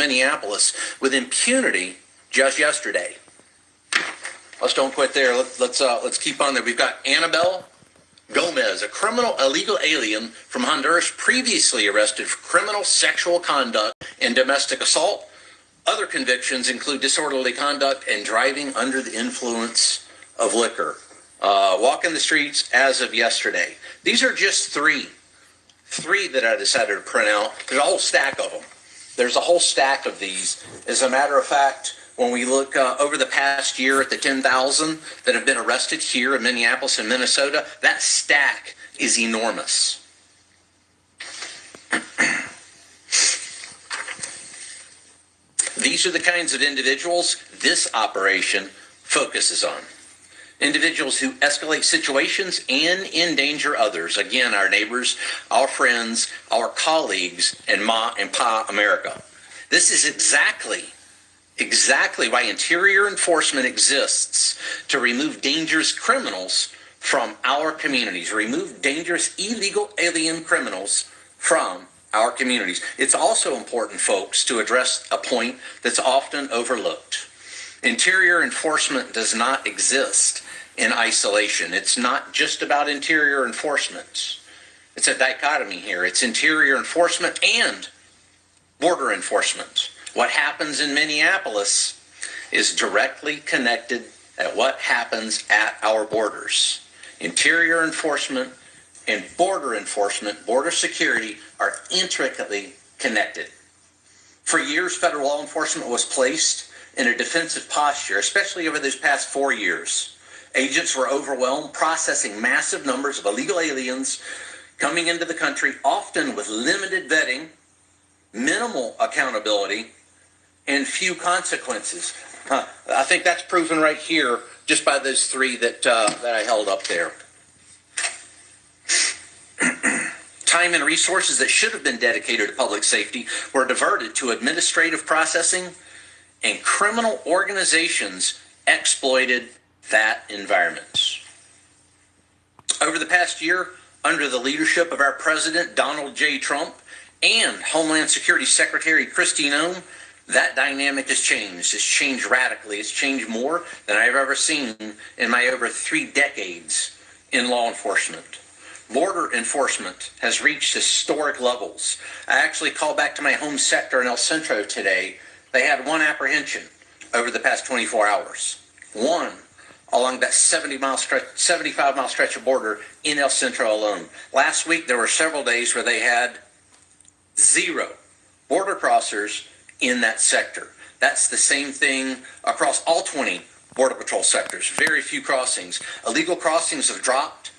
Minneapolis with impunity just yesterday. Let's don't quit there. Let's keep on there. We've got Annabelle Gomez, a criminal illegal alien from Honduras, previously arrested for criminal sexual conduct and domestic assault. Other convictions include disorderly conduct and driving under the influence of liquor. Walking the streets as of yesterday. These are just three that I decided to print out. There's a whole stack of them. There's a whole stack of these. As a matter of fact, when we look over the past year at the 10,000 that have been arrested here in Minneapolis and Minnesota, that stack is enormous. These are the kinds of individuals this operation focuses on. Individuals who escalate situations and endanger others. Again, our neighbors, our friends, our colleagues, and Ma and Pa America. This is exactly why interior enforcement exists, to remove dangerous criminals from our communities, remove dangerous illegal alien criminals from our communities. It's also important, folks, to address a point that's often overlooked. Interior enforcement does not exist in isolation. It's not just about interior enforcement. It's a dichotomy here. It's interior enforcement and border enforcement. What happens in Minneapolis is directly connected at what happens at our borders. Interior enforcement and border enforcement, border security, are intricately connected. For years, federal law enforcement was placed in a defensive posture, especially over those past 4 years. Agents were overwhelmed, processing massive numbers of illegal aliens coming into the country, often with limited vetting, minimal accountability, and few consequences. I think that's proven right here just by those three that I held up there. Time and resources that should have been dedicated to public safety were diverted to administrative processing, and criminal organizations exploited that environment. Over the past year, under the leadership of our President Donald J. Trump and Homeland Security Secretary Kristi Noem, that dynamic has changed. It's changed radically. It's changed more than I've ever seen in my over 3 decades in law enforcement. Border enforcement has reached historic levels. I actually called back to my home sector in El Centro today. They had 1 apprehension over the past 24 hours. 1 along that 75-mile stretch of border in El Centro alone. Last week, there were several days where they had 0 border crossers in that sector. That's the same thing across all 20 Border Patrol sectors. Very few crossings. Illegal crossings have dropped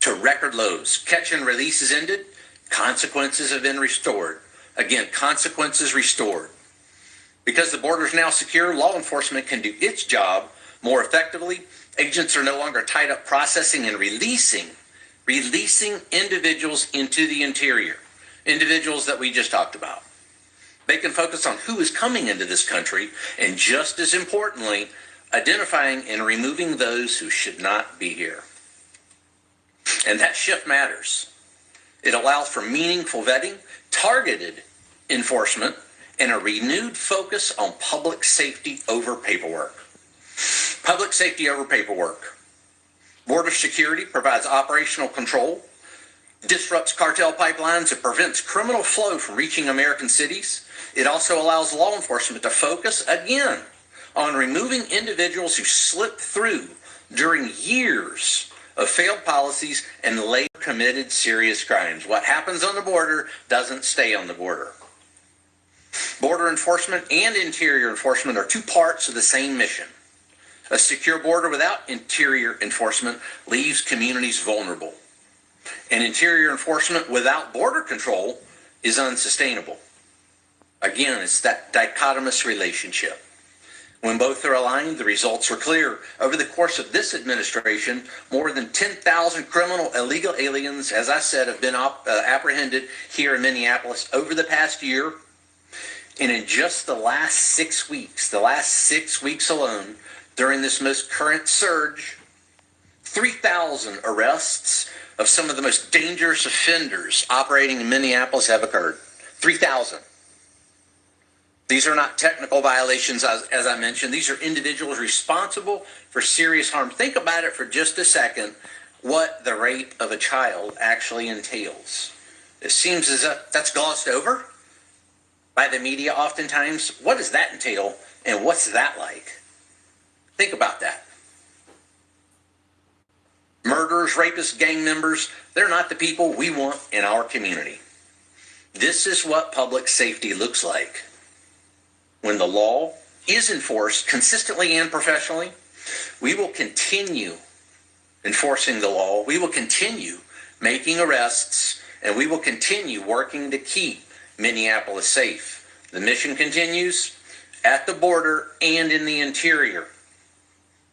to record lows. Catch and release is ended. Consequences have been restored. Again, consequences restored. Because the border is now secure, law enforcement can do its job more effectively. Agents are no longer tied up processing and releasing individuals into the interior, individuals that we just talked about. They can focus on who is coming into this country, and just as importantly, identifying and removing those who should not be here. And that shift matters. It allows for meaningful vetting, targeted enforcement, and a renewed focus on public safety over paperwork. Public safety over paperwork. Border security provides operational control, disrupts cartel pipelines, and prevents criminal flow from reaching American cities. It also allows law enforcement to focus, again, on removing individuals who slip through during years of failed policies and later committed serious crimes. What happens on the border doesn't stay on the border. Border enforcement and interior enforcement are 2 parts of the same mission. A secure border without interior enforcement leaves communities vulnerable. And interior enforcement without border control is unsustainable. Again, it's that dichotomous relationship. When both are aligned, the results are clear. Over the course of this administration, more than 10,000 criminal illegal aliens, as I said, have been apprehended here in Minneapolis over the past year. And in just the last 6 weeks alone, during this most current surge, 3,000 arrests of some of the most dangerous offenders operating in Minneapolis have occurred. 3,000. These are not technical violations, as I mentioned. These are individuals responsible for serious harm. Think about it for just a second, what the rape of a child actually entails. It seems as if that's glossed over by the media oftentimes. What does that entail, and what's that like? Think about that. Murderers, rapists, gang members, they're not the people we want in our community. This is what public safety looks like when the law is enforced consistently and professionally. We will continue enforcing the law. We will continue making arrests, and we will continue working to keep Minneapolis safe. The mission continues at the border and in the interior,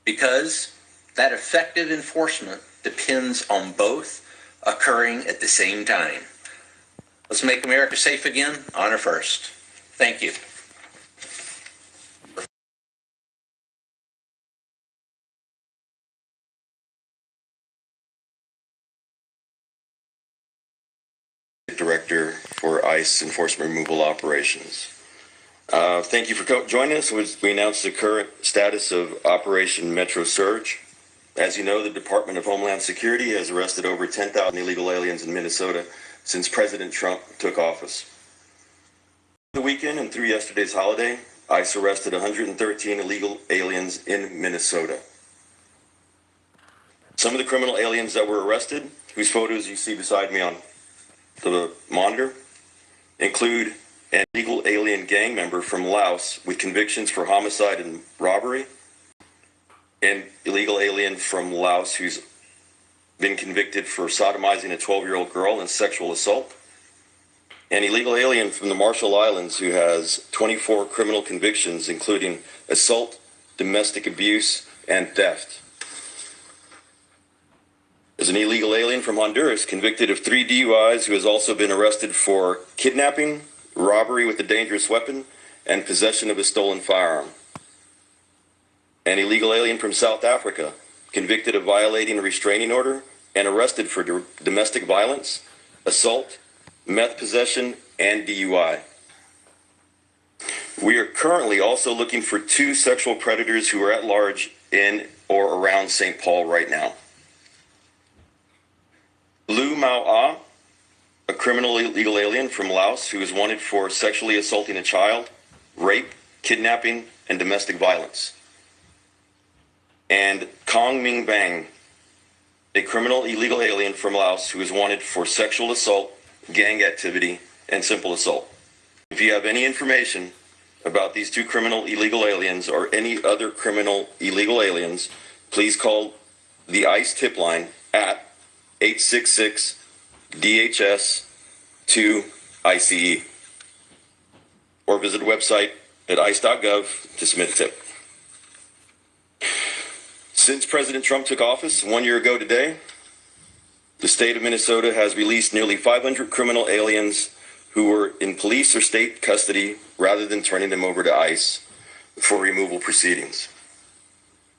because that effective enforcement depends on both occurring at the same time. Let's make America safe again. Honor first. Thank you. Director for ICE Enforcement Removal Operations. Thank you for joining us. We announced the current status of Operation Metro Surge. As you know, the Department of Homeland Security has arrested over 10,000 illegal aliens in Minnesota since President Trump took office. The weekend and through yesterday's holiday, ICE arrested 113 illegal aliens in Minnesota. Some of the criminal aliens that were arrested, whose photos you see beside me on the monitor, include an illegal alien gang member from Laos with convictions for homicide and robbery, an illegal alien from Laos who's been convicted for sodomizing a 12-year-old girl and sexual assault, an illegal alien from the Marshall Islands who has 24 criminal convictions, including assault, domestic abuse, and theft. There's an illegal alien from Honduras convicted of 3 DUIs who has also been arrested for kidnapping, robbery with a dangerous weapon, and possession of a stolen firearm. An illegal alien from South Africa convicted of violating a restraining order and arrested for domestic violence, assault, meth possession, and DUI. We are currently also looking for 2 sexual predators who are at large in or around St. Paul right now. Lu Mao Ah, a criminal illegal alien from Laos who is wanted for sexually assaulting a child, rape, kidnapping, and domestic violence. And Kong Ming Bang, a criminal illegal alien from Laos who is wanted for sexual assault, gang activity, and simple assault. If you have any information about these 2 criminal illegal aliens or any other criminal illegal aliens, please call the ICE tip line at 866 DHS 2 ICE or visit the website at ice.gov to submit a tip. Since President Trump took office 1 year ago today, the state of Minnesota has released nearly 500 criminal aliens who were in police or state custody rather than turning them over to ICE for removal proceedings.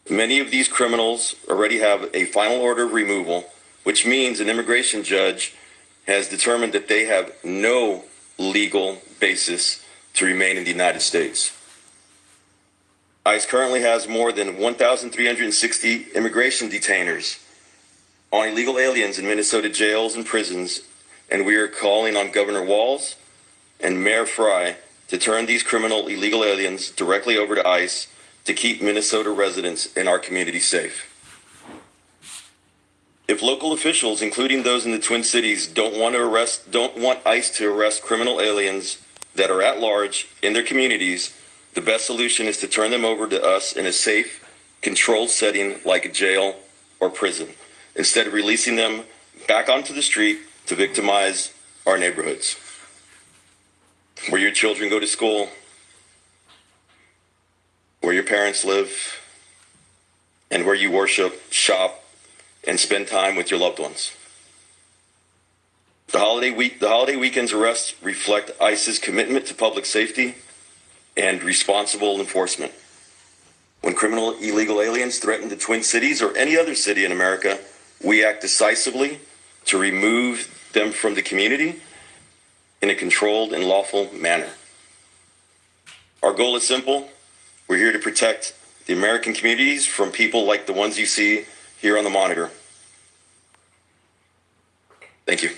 Many of these criminals already have a final order of removal, which means an immigration judge has determined that they have no legal basis to remain in the United States. ICE currently has more than 1,360 immigration detainers on illegal aliens in Minnesota jails and prisons, and we are calling on Governor Walz and Mayor Fry to turn these criminal illegal aliens directly over to ICE to keep Minnesota residents in our community safe. If local officials, including those in the Twin Cities, don't want ICE to arrest criminal aliens that are at large in their communities, the best solution is to turn them over to us in a safe, controlled setting like a jail or prison, instead of releasing them back onto the street to victimize our neighborhoods, where your children go to school, where your parents live, and where you worship, shop, and spend time with your loved ones. The holiday weekend's arrests reflect ICE's commitment to public safety and responsible enforcement. When criminal illegal aliens threaten the Twin Cities or any other city in America, we act decisively to remove them from the community in a controlled and lawful manner. goal is simple. We're here to protect the American communities from people like the ones you see here on the monitor. Thank you.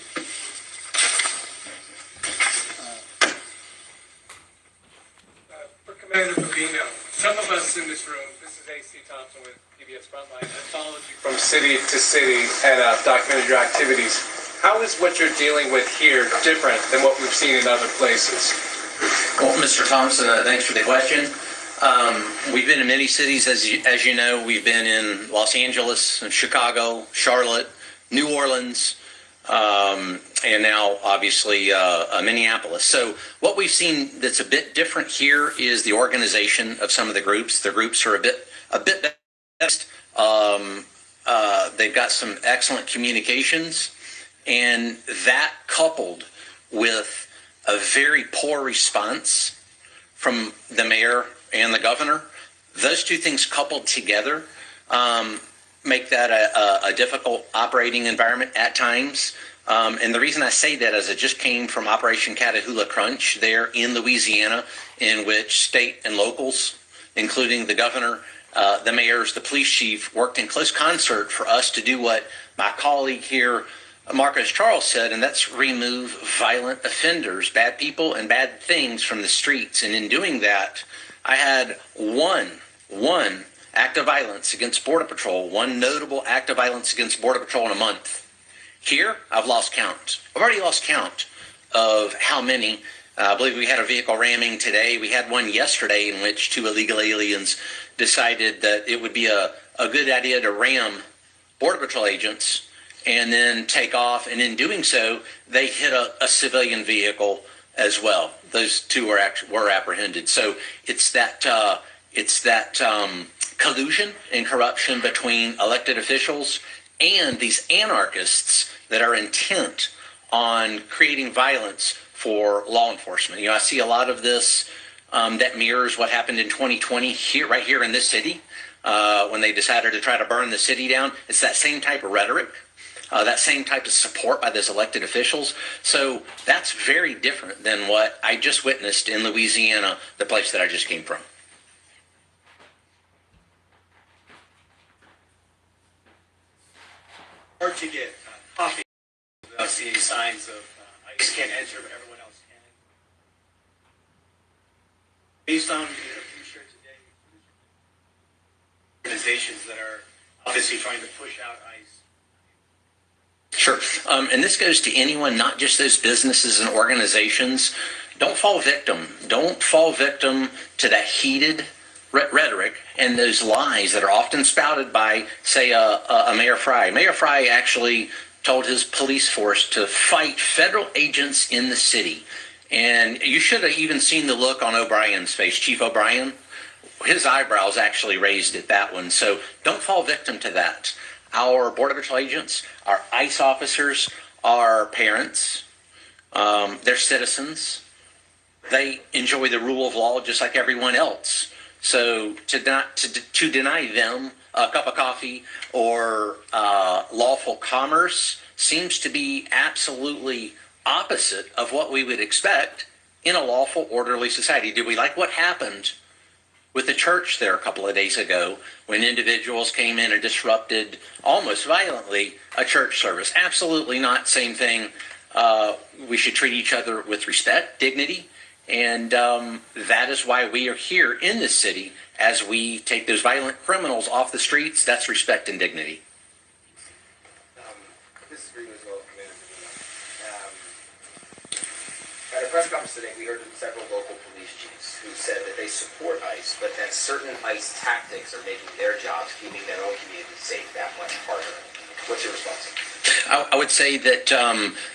For Commander Fabino, some of us in this room, this is A.C. Thompson with PBS Frontline, have followed you from city to city and documented your activities. How is what you're dealing with here different than what we've seen in other places? Well, Mr. Thompson, thanks for the question. We've been in many cities, as you know. We've been in Los Angeles, Chicago, Charlotte, New Orleans, and now obviously Minneapolis. So what we've seen that's a bit different here is the organization of some of the groups. The groups are a bit best. They've got some excellent communications, and that coupled with a very poor response from the mayor and the governor, those two things coupled together make that a difficult operating environment at times. And the reason I say that is I just came from Operation Catahoula Crunch there in Louisiana, in which state and locals, including the governor, the mayors, the police chief, worked in close concert for us to do what my colleague here, Marcus Charles, said, and that's remove violent offenders, bad people and bad things from the streets. And in doing that, I had one act of violence against Border Patrol, one notable act of violence against Border Patrol in a month. Here, I've lost count. I've already lost count of how many. I believe we had a vehicle ramming today. We had one yesterday in which two illegal aliens decided that it would be a good idea to ram Border Patrol agents and then take off. And in doing so, they hit a civilian vehicle as well. Those two were apprehended. So it's that collusion and corruption between elected officials and these anarchists that are intent on creating violence for law enforcement. You know, I see a lot of this that mirrors what happened in 2020 right here in this city when they decided to try to burn the city down. It's that same type of rhetoric, that same type of support by those elected officials. So that's very different than what I just witnessed in Louisiana, the place that I just came from. Hard to get coffee without seeing signs of ICE can't enter, but everyone else can. Based on you shared today, organizations that are obviously trying to push out ICE. Sure. And this goes to anyone, not just those businesses and organizations. Don't fall victim. Don't fall victim to that heated rhetoric and those lies that are often spouted by, say, a Mayor Fry. Mayor Fry actually told his police force to fight federal agents in the city. And you should have even seen the look on O'Brien's face, Chief O'Brien. His eyebrows actually raised at that one. So don't fall victim to that. Our Border Patrol agents, our ICE officers, are parents. They're citizens. They enjoy the rule of law just like everyone else. So to deny them a cup of coffee or lawful commerce seems to be absolutely opposite of what we would expect in a lawful, orderly society. Did we like what happened with the church there a couple of days ago when individuals came in and disrupted almost violently a church service? Absolutely not. Same thing. We should treat each other with respect, dignity. And that is why we are here in this city as we take those violent criminals off the streets. That's respect and dignity. This is Green as well, Commander. At a press conference today, we heard from several local police chiefs who said that they support ICE, but that certain ICE tactics are making their jobs, keeping their own communities safe, that much harder. What's your response? I would say that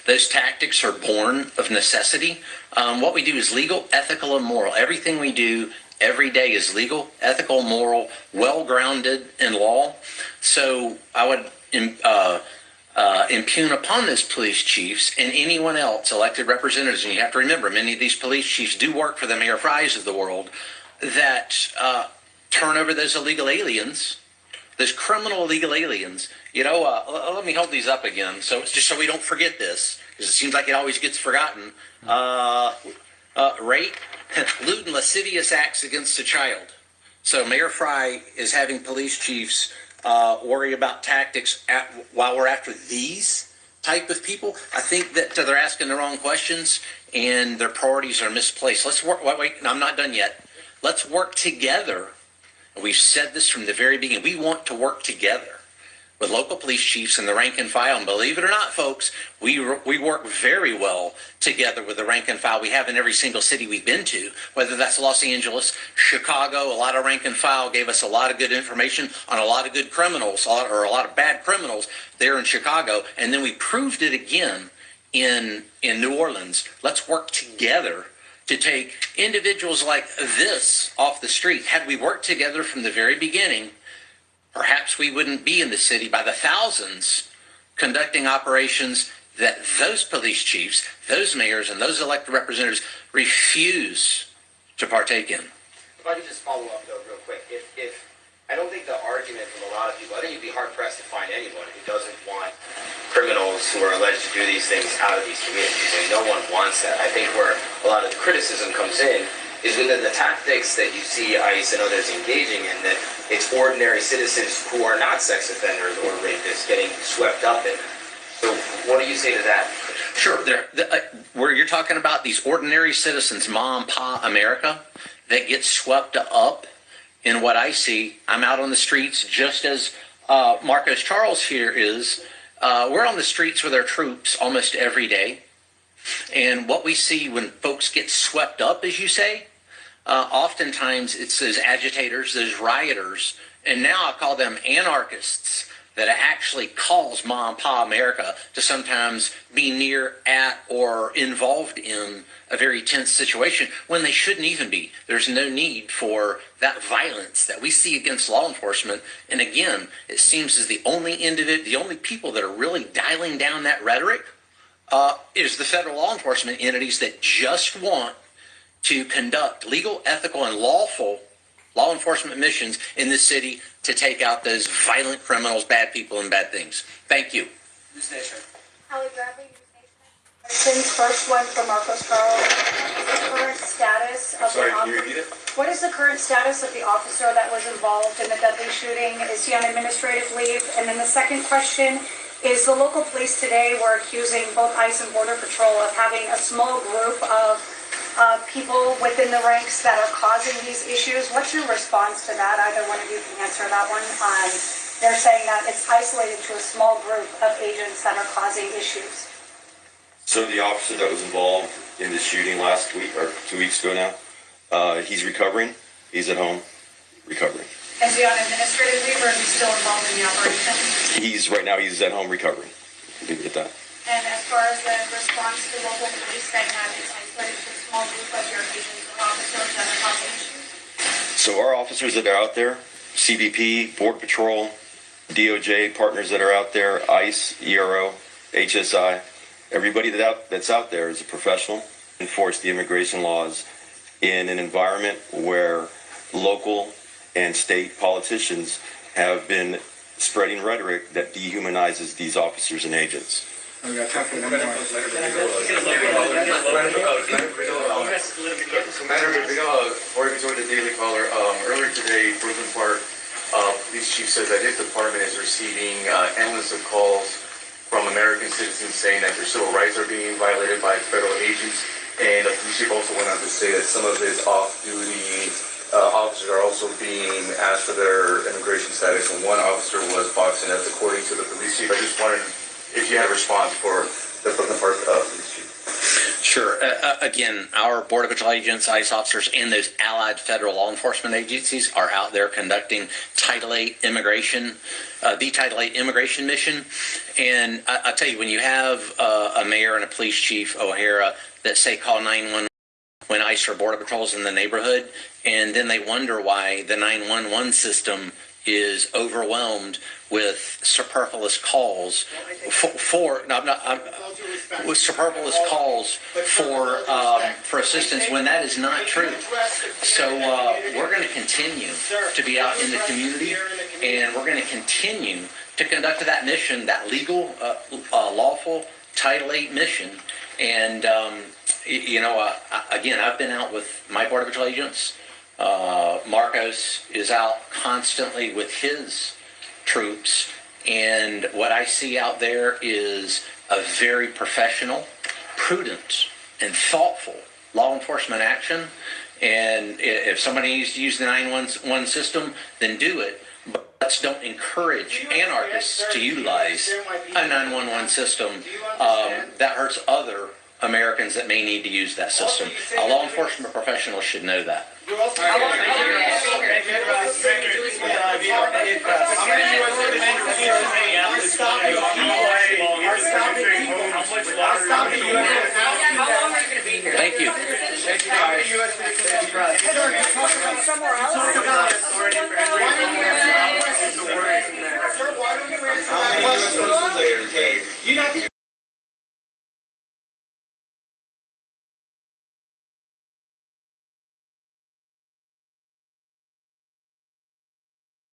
those tactics are born of necessity. What we do is legal, ethical, and moral. Everything we do every day is legal, ethical, moral, well-grounded in law. So I would impugn upon those police chiefs and anyone else, elected representatives, and you have to remember, many of these police chiefs do work for the Mayor Frys of the world, that turn over those illegal aliens, those criminal illegal aliens. You know, let me hold these up again, so it's just so we don't forget this, because it seems like it always gets forgotten. Rape, lewd and lascivious acts against a child. So Mayor Fry is having police chiefs worry about tactics while we're after these type of people. I think that they're asking the wrong questions and their priorities are misplaced. Let's work. Wait, I'm not done yet. Let's work together. We've said this from the very beginning. We want to work together with local police chiefs and the rank and file. And believe it or not, folks, we work very well together with the rank and file. We have in every single city we've been to, whether that's Los Angeles, Chicago. A lot of rank and file gave us a lot of good information on a lot of good criminals or a lot of bad criminals there in Chicago. And then we proved it again in New Orleans. Let's work together to take individuals like this off the street. Had we worked together from the very beginning, perhaps we wouldn't be in the city by the thousands conducting operations that those police chiefs, those mayors, and those elected representatives refuse to partake in. If I could just follow up though real quick. If I don't think the argument from a lot of people, I think you'd be hard-pressed to find anyone who doesn't want criminals who are alleged to do these things out of these communities. I mean, no one wants that. I think where a lot of the criticism comes in is within the tactics that you see ICE and others engaging in, that it's ordinary citizens who are not sex offenders or rapists getting swept up in. So what do you say to that? Sure. Where you're talking about these ordinary citizens, mom, pa, America, that get swept up in what I see. I'm out on the streets just as Marcos Charles here is. We're on the streets with our troops almost every day. And what we see when folks get swept up, as you say, oftentimes it's those agitators, those rioters, and now I call them anarchists, that actually cause mom, pa, America to sometimes be near, at, or involved in a very tense situation when they shouldn't even be. There's no need for that violence that we see against law enforcement. And again, it seems as the only people that are really dialing down that rhetoric is the federal law enforcement entities that just want to conduct legal, ethical, and lawful law enforcement missions in this city to take out those violent criminals, bad people, and bad things. Thank you. News Nation. Hallie Bradley, News Nation. Questions. First one from Marcos Charles. What is the current status of What is the current status of the officer that was involved in the deadly shooting? Is he on administrative leave? And then the second question is, the local police today were accusing both ICE and Border Patrol of having a small group of people within the ranks that are causing these issues. What's your response to that? Either one of you can answer that one. They're saying that it's isolated to a small group of agents that are causing issues. So the officer that was involved in the shooting last week, or 2 weeks ago now, he's recovering. He's at home recovering. Is he on administrative leave or is he still involved in the operation? Right now he's at home recovering. Leave it at that. And as far as the response to local police saying that it's isolated to a small group of your agents or officers that are causing issues? So our officers that are out there, CBP, Border Patrol, DOJ partners that are out there, ICE, ERO, HSI, everybody that's out there is a professional. Enforce the immigration laws in an environment where local and state politicians have been spreading rhetoric that dehumanizes these officers and agents. We got time for one more. So Madam before we join the Daily Caller, earlier today, Brooklyn Park Police Chief said that his department is receiving endless of calls from American citizens saying that their civil rights are being violated by federal agents. And the police chief also went on to say that some of his off-duty officers are also being asked for their immigration status, and one officer was boxing. That's according to the police chief. I just wondered if you had a response for the Brooklyn Park police chief. Sure. Again, our Border Patrol agents, ICE officers, and those allied federal law enforcement agencies are out there conducting Title VIII immigration, the Title VIII immigration mission. And I tell you, when you have a mayor and a police chief, O'Hara, that say call 911 when ICE or Border Patrol's in the neighborhood, and then they wonder why the 911 system is overwhelmed with superfluous calls with superfluous calls for assistance when that is not true. So we're going to continue to be out in the community, and we're going to continue to conduct that mission, that legal, lawful Title VIII mission. And Again, I've been out with my Border Patrol agents. Marcos is out constantly with his troops, and what I see out there is a very professional, prudent, and thoughtful law enforcement action. And if somebody needs to use the 911 system, then do it. But let's don't encourage anarchists to utilize a 911 system that hurts other Americans that may need to use that system. A law enforcement professional should know that. Thank you. Somewhere else?